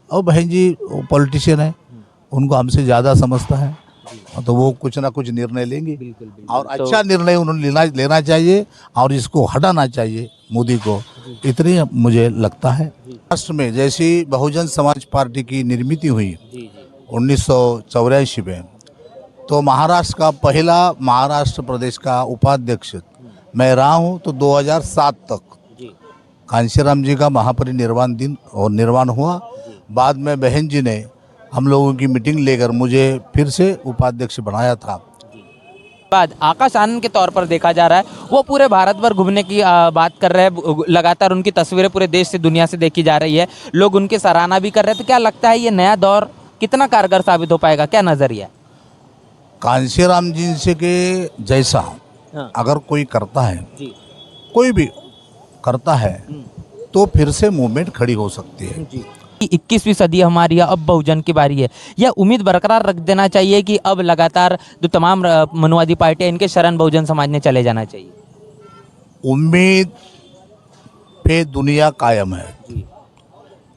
और बहन जी पॉलिटिशियन है, उनको हमसे ज़्यादा समझता है, तो वो कुछ ना कुछ निर्णय लेंगे। बिल्कुल बिल्कुल। और अच्छा निर्णय उन्होंने लेना चाहिए और इसको हटाना चाहिए मोदी को, इतनी मुझे लगता है। राष्ट्र में जैसी बहुजन समाज पार्टी की निर्मित हुई जी जी 1984 में, तो महाराष्ट्र का पहला महाराष्ट्र प्रदेश का उपाध्यक्ष मैं रहा हूँ। तो 2007 तक जी कांशीराम जी का महापरिनिर्वाण दिन और निर्वाण हुआ। जी बाद में बहन जी ने हम लोगों की मीटिंग लेकर मुझे फिर से उपाध्यक्ष बनाया था। बाद आकाश आनंद के तौर पर देखा जा रहा है, वो पूरे भारत भर घूमने की बात कर रहे हैं। लगातार उनकी तस्वीरें पूरे देश से दुनिया से देखी जा रही है, लोग उनकी सराहना भी कर रहे हैं। तो क्या लगता है ये नया दौर कितना कारगर साबित हो पाएगा, क्या नजरिया है? कांशीराम जी से के जैसा हाँ। अगर कोई करता है, जी कोई भी करता है, तो फिर से मूवमेंट खड़ी हो सकती है। जी 21वीं सदी हमारी है, अब बहुजन की बारी है। यह उम्मीद बरकरार रख देना चाहिए कि अब लगातार जो तमाम मनुवादी पार्टियां इनके शरण बहुजन समाज ने चले जाना चाहिए। उम्मीद पे दुनिया कायम है,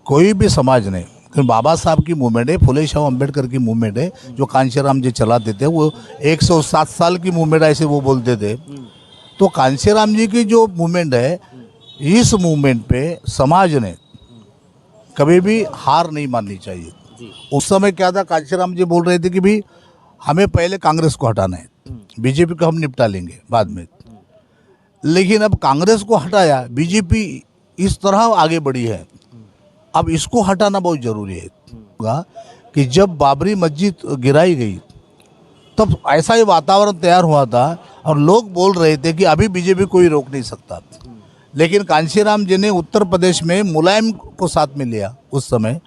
कोई भी समाज नहीं। क्योंकि बाबा साहब की मूवमेंट है, फुले शाह अम्बेडकर की मूवमेंट है, जो कांशीराम जी चलाते थे, वो 107 साल की मूवमेंट ऐसे वो बोलते थे। तो कांशीराम जी की जो मूवमेंट है, इस मूवमेंट पे समाज ने कभी भी हार नहीं माननी चाहिए। उस समय क्या था, कांशीराम जी बोल रहे थे कि भाई हमें पहले कांग्रेस को हटाना है, बीजेपी को हम निपटा लेंगे बाद में। लेकिन अब कांग्रेस को हटाया, बीजेपी इस तरह आगे बढ़ी है, अब इसको हटाना बहुत जरूरी है। कि जब बाबरी मस्जिद गिराई गई, तब ऐसा ही वातावरण तैयार हुआ था और लोग बोल रहे थे कि अभी बीजेपी कोई रोक नहीं सकता। लेकिन कांशीराम जी ने उत्तर प्रदेश में मुलायम को साथ में लिया उस समय,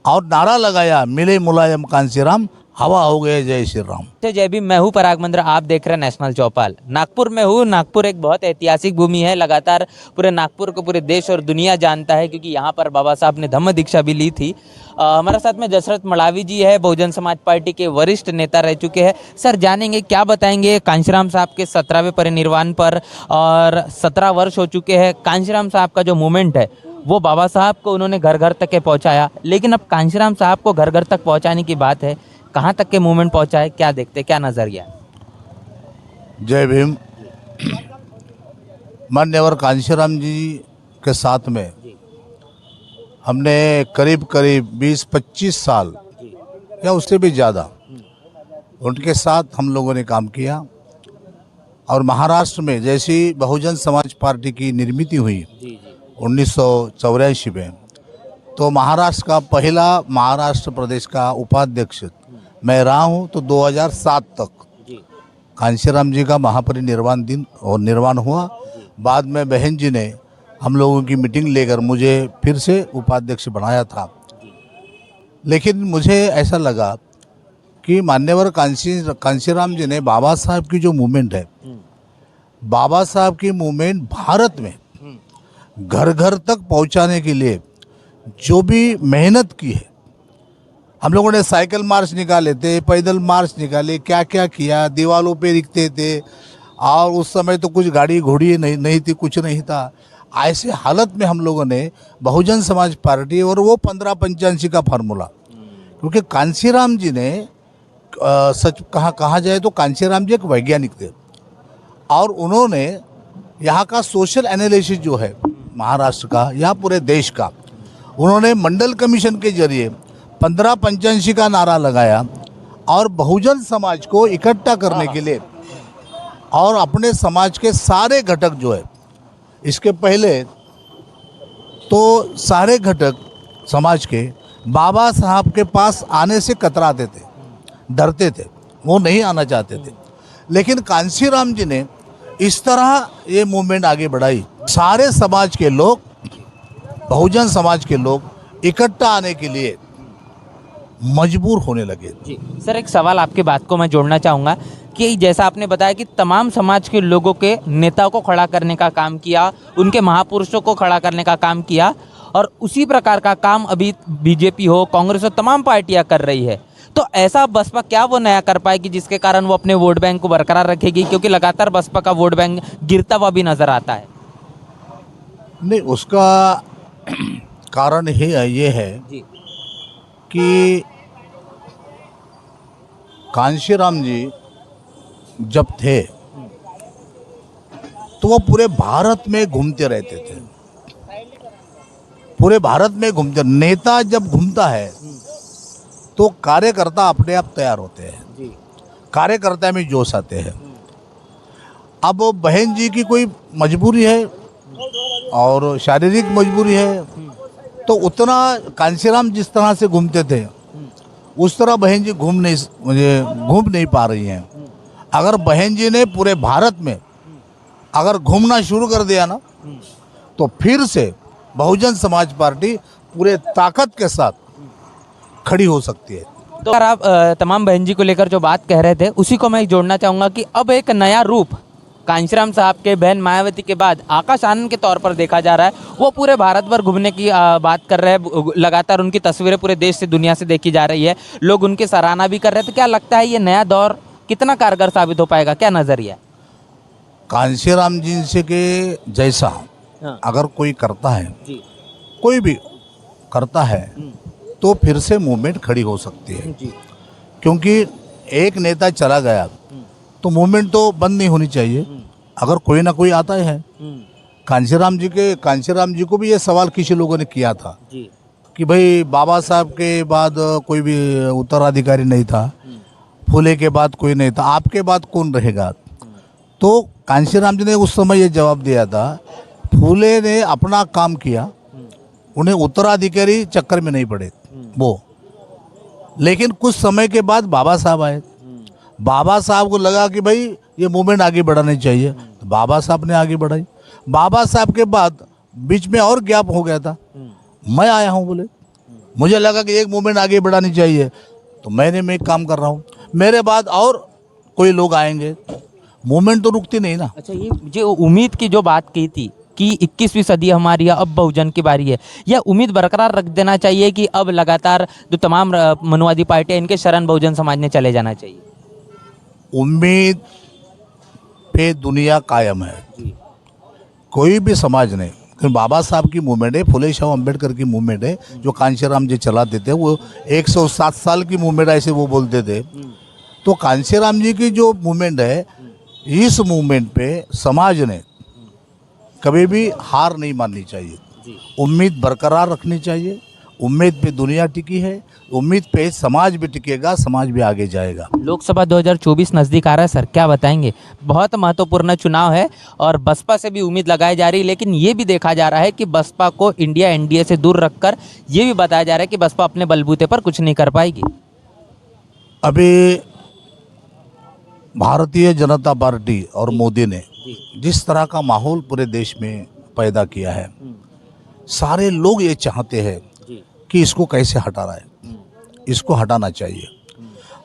और नारा लगाया, मिले मुलायम कांशीराम, हवा हो गए जय श्री राम। जय भीम, मैं हूँ पराग मंद्रा, आप देख रहे हैं नेशनल चौपाल। नागपुर में हूँ। नागपुर एक बहुत ऐतिहासिक भूमि है, लगातार पूरे नागपुर को पूरे देश और दुनिया जानता है, क्योंकि यहाँ पर बाबा साहब ने धम्म दीक्षा भी ली थी। हमारे साथ में दशरथ मड़ावी जी है, बहुजन समाज पार्टी के वरिष्ठ नेता रह चुके हैं। सर, जानेंगे क्या बताएंगे कांशीराम साहब के 17वें परिनिर्वाण पर, और 17 वर्ष हो चुके हैं। कांशीराम साहब का जो मूवमेंट है, वो बाबा साहब को उन्होंने घर घर तक के पहुँचाया, लेकिन अब कांशीराम साहब को घर घर तक पहुँचाने की बात है, कहाँ तक के मूवमेंट पहुंचा है, क्या देखते, क्या नजरिया? जय भीम। मान्यवर कांशीराम जी के साथ में हमने करीब करीब 20-25 साल या उससे भी ज़्यादा उनके साथ हम लोगों ने काम किया। और महाराष्ट्र में जैसी बहुजन समाज पार्टी की निर्मित हुई 1984 में, तो महाराष्ट्र का पहला महाराष्ट्र प्रदेश का उपाध्यक्ष मैं रहा हूँ। तो 2007 तक कांशीराम जी का महापरिनिर्वाण दिन और निर्वाण हुआ। बाद में बहन जी ने हम लोगों की मीटिंग लेकर मुझे फिर से उपाध्यक्ष बनाया था। लेकिन मुझे ऐसा लगा कि मान्यवर कांशीराम जी ने बाबा साहब की जो मूवमेंट है, बाबा साहब की मूवमेंट भारत में घर घर तक पहुंचाने के लिए जो भी मेहनत की है, हम लोगों ने साइकिल मार्च निकाले थे, पैदल मार्च निकाले, क्या क्या किया, दीवालों पे लिखते थे। और उस समय तो कुछ गाड़ी घोड़ी नहीं थी, कुछ नहीं था। ऐसे हालत में हम लोगों ने बहुजन समाज पार्टी, और वो 1585 का फार्मूला, क्योंकि कांशीराम जी ने सच कहा जाए तो कांशीराम जी एक वैज्ञानिक थे, और उन्होंने यहाँ का सोशल एनालिसिस जो है महाराष्ट्र का या पूरे देश का, उन्होंने मंडल कमीशन के जरिए 1585 का नारा लगाया और बहुजन समाज को इकट्ठा करने के लिए, और अपने समाज के सारे घटक जो है, इसके पहले तो सारे घटक समाज के बाबा साहब के पास आने से कतराते थे, डरते थे, वो नहीं आना चाहते थे। लेकिन कांशीराम जी ने इस तरह ये मूवमेंट आगे बढ़ाई, सारे समाज के लोग, बहुजन समाज के लोग इकट्ठा आने के लिए मजबूर होने लगे। जी सर, एक सवाल आपकी बात को मैं जोड़ना चाहूँगा कि जैसा आपने बताया कि तमाम समाज के लोगों के नेताओं को खड़ा करने का काम किया, उनके महापुरुषों को खड़ा करने का काम किया, और उसी प्रकार का काम अभी बीजेपी हो, कांग्रेस हो, तमाम पार्टियां कर रही है। तो ऐसा बसपा क्या वो नया कर पाएगी जिसके कारण वो अपने वोट बैंक को बरकरार रखेगी, क्योंकि लगातार बसपा का वोट बैंक गिरता हुआ भी नजर आता है? नहीं, उसका कारण ही ये है जी कि कांशीराम जी जब थे तो वो पूरे भारत में घूमते रहते थे, पूरे भारत में घूमते। नेता जब घूमता है तो कार्यकर्ता अपने आप तैयार होते हैं, कार्यकर्ता में जोश आते हैं। अब बहन जी की कोई मजबूरी है और शारीरिक मजबूरी है, तो उतना कांशीराम जिस तरह से घूमते थे उस तरह बहन जी घूम नहीं पा रही हैं। अगर बहन जी ने पूरे भारत में अगर घूमना शुरू कर दिया ना, तो फिर से बहुजन समाज पार्टी पूरे ताकत के साथ खड़ी हो सकती है। तो अगर आप तमाम बहन जी को लेकर जो बात कह रहे थे उसी को मैं जोड़ना चाहूँगा कि अब एक नया रूप कांशीराम साहब के बहन मायावती के बाद आकाश आनंद के तौर पर देखा जा रहा है। वो पूरे भारत भर घूमने की बात कर रहे हैं, लगातार उनकी तस्वीरें पूरे देश से दुनिया से देखी जा रही है, लोग उनकी सराहना भी कर रहे हैं। तो क्या लगता है ये नया दौर कितना कारगर साबित हो पाएगा, क्या नजरिया? कांशीराम जी से के जैसा अगर कोई करता है, कोई भी करता है, तो फिर से मूवमेंट खड़ी हो सकती है। क्योंकि एक नेता चला गया तो मूवमेंट तो बंद नहीं होनी चाहिए, अगर कोई ना कोई आता है। कांशीराम जी को भी ये सवाल किसी लोगों ने किया था कि भाई बाबा साहब के बाद कोई भी उत्तराधिकारी नहीं था, फूले के बाद कोई नहीं था, आपके बाद कौन रहेगा? तो कांशीराम जी ने उस समय ये जवाब दिया था, फूले ने अपना काम किया, उन्हें उत्तराधिकारी चक्कर में नहीं पड़े वो। लेकिन कुछ समय के बाद बाबा साहब आए, बाबा साहब को लगा कि भाई ये मूवमेंट आगे बढ़ानी चाहिए, तो बाबा साहब ने आगे बढ़ाई। बाबा साहब के बाद बीच में और गैप हो गया था, मैं आया हूँ, बोले मुझे लगा कि एक मूवमेंट आगे बढ़ानी चाहिए, तो मैं काम कर रहा हूँ, मेरे बाद और कोई लोग आएंगे, मूवमेंट तो रुकती नहीं ना। अच्छा, ये जो उम्मीद की जो बात की थी कि 21वीं सदी हमारी है, अब बहुजन की बारी है, यह उम्मीद बरकरार रख देना चाहिए कि अब लगातार जो तमाम मनुवादी पार्टियां इनके शरण बहुजन समाज ने चले जाना चाहिए? उम्मीद पे दुनिया कायम है, कोई भी समाज नहीं। बाबा साहब की मूवमेंट है, फुले शाह अम्बेडकर की मूवमेंट है, जो कांशीराम जी चलाते थे, वो 107 साल की मूवमेंट ऐसे वो बोलते थे। तो कांशीराम जी की जो मूवमेंट है, इस मूवमेंट पे समाज ने कभी भी हार नहीं माननी चाहिए, उम्मीद बरकरार रखनी चाहिए। उम्मीद पे दुनिया टिकी है, उम्मीद पे समाज भी टिकेगा, समाज भी आगे जाएगा। लोकसभा 2024 नज़दीक आ रहा है सर, क्या बताएंगे? बहुत महत्वपूर्ण चुनाव है और बसपा से भी उम्मीद लगाई जा रही है, लेकिन ये भी देखा जा रहा है कि बसपा को इंडिया एनडीए से दूर रखकर ये भी बताया जा रहा है कि बसपा अपने बलबूते पर कुछ नहीं कर पाएगी। अभी भारतीय जनता पार्टी और मोदी ने जिस तरह का माहौल पूरे देश में पैदा किया है, सारे लोग ये चाहते हैं कि इसको कैसे हटा रहा है, इसको हटाना चाहिए।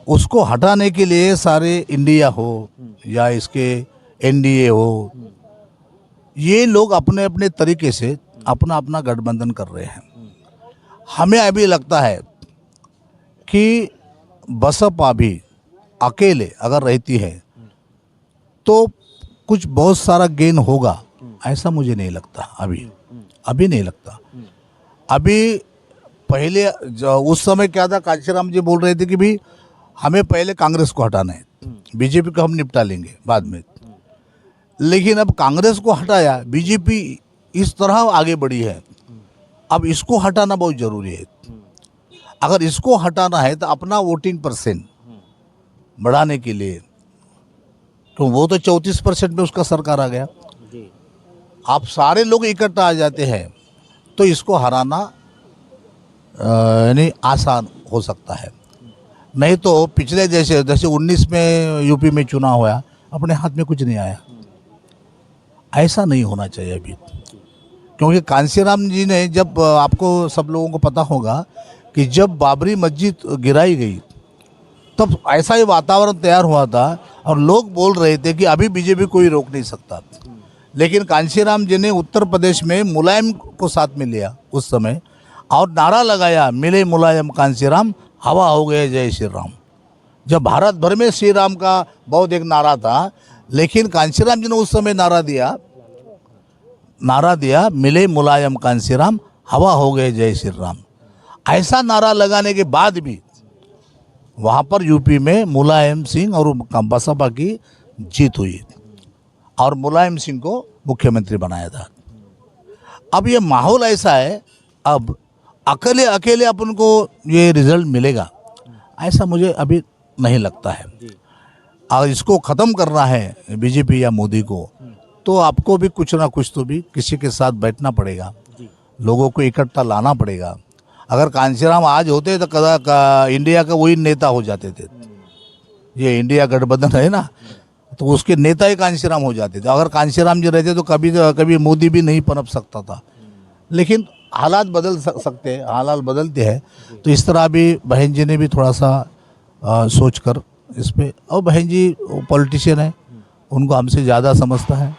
उसको हटाने के लिए सारे इंडिया हो या इसके एनडीए हो, ये लोग अपने अपने तरीके से अपना अपना गठबंधन कर रहे हैं। हमें अभी लगता है कि बसपा भी अकेले अगर रहती है तो कुछ बहुत सारा गेन होगा, ऐसा मुझे नहीं लगता। अभी नहीं लगता। अभी पहले उस समय क्या था, कांशीराम जी बोल रहे थे कि भाई हमें पहले कांग्रेस को हटाना है, बीजेपी को हम निपटा लेंगे बाद में। लेकिन अब कांग्रेस को हटाया, बीजेपी इस तरह आगे बढ़ी है, अब इसको हटाना बहुत ज़रूरी है। अगर इसको हटाना है तो अपना वोटिंग परसेंट बढ़ाने के लिए, तो वो तो 34% में उसका सरकार आ गया। आप सारे लोग इकट्ठा आ जाते हैं तो इसको हराना यानी आसान हो सकता है। नहीं तो पिछले जैसे 19 में यूपी में चुनाव हुआ, अपने हाथ में कुछ नहीं आया। ऐसा नहीं होना चाहिए अभी, क्योंकि कांशीराम जी ने जब, आपको सब लोगों को पता होगा कि जब बाबरी मस्जिद गिराई गई तब ऐसा ही वातावरण तैयार हुआ था और लोग बोल रहे थे कि अभी बीजेपी कोई रोक नहीं सकता। लेकिन कांशीराम जी ने उत्तर प्रदेश में मुलायम को साथ में लिया उस समय और नारा लगाया, मिले मुलायम कांशीराम, हवा हो गए जय श्री राम। जब भारत भर में श्री राम का बहुत एक नारा था, लेकिन कांशीराम जी ने उस समय नारा दिया, मिले मुलायम कांशीराम, हवा हो गए जय श्री राम। ऐसा नारा लगाने के बाद भी वहाँ पर यूपी में मुलायम सिंह और बसपा की जीत हुई और मुलायम सिंह को मुख्यमंत्री बनाया था। अब ये माहौल ऐसा है, अब अकेले अकेले अपन को ये रिजल्ट मिलेगा ऐसा मुझे अभी नहीं लगता है। अगर इसको ख़त्म करना है बीजेपी या मोदी को, तो आपको भी कुछ ना कुछ तो भी किसी के साथ बैठना पड़ेगा, लोगों को इकट्ठा लाना पड़ेगा। अगर कांशीराम आज होते तो इंडिया का वही नेता हो जाते थे। ये इंडिया गठबंधन है ना, तो उसके नेता ही कांशीराम हो जाते थे। अगर कांशीराम जी रहते तो कभी मोदी भी नहीं पनप सकता था। लेकिन हालात बदल सकते हैं, हालात बदलते हैं। तो इस तरह भी बहन जी ने भी थोड़ा सा सोच कर इस पर, और बहन जी पॉलिटिशियन है, उनको हमसे ज़्यादा समझता है,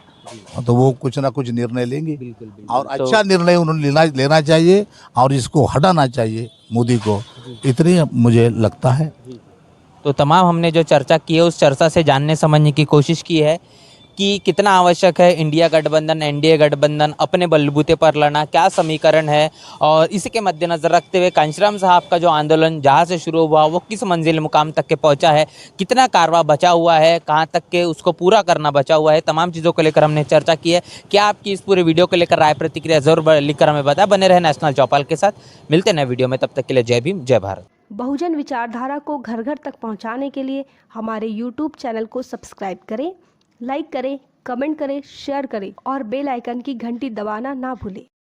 तो वो कुछ ना कुछ निर्णय लेंगे और अच्छा निर्णय उन्होंने लेना चाहिए और इसको हटाना चाहिए मोदी को, इतनी मुझे लगता है। तो तमाम हमने जो चर्चा की है उस चर्चा से जानने समझने की कोशिश की है कि कितना आवश्यक है इंडिया गठबंधन, एनडीए गठबंधन, अपने बलबूते पर लड़ना, क्या समीकरण है, और इसी के मद्देनजर रखते हुए कांशीराम साहब का जो आंदोलन जहाँ से शुरू हुआ वो किस मंजिल मुकाम तक के पहुँचा है, कितना कारवा बचा हुआ है, कहाँ तक के उसको पूरा करना बचा हुआ है, तमाम चीज़ों को लेकर हमने चर्चा की है। क्या आपकी इस पूरे वीडियो को लेकर राय प्रतिक्रिया जरूर लिखकर हमें बताएं। बने रहे नेशनल चौपाल के साथ, मिलते हैं नए वीडियो में, तब तक के लिए जय भीम, जय भारत। बहुजन विचारधारा को घर घर तक पहुंचाने के लिए हमारे YouTube चैनल को सब्सक्राइब करें, लाइक करें, कमेंट करें, शेयर करें और बेल आइकन की घंटी दबाना ना भूलें।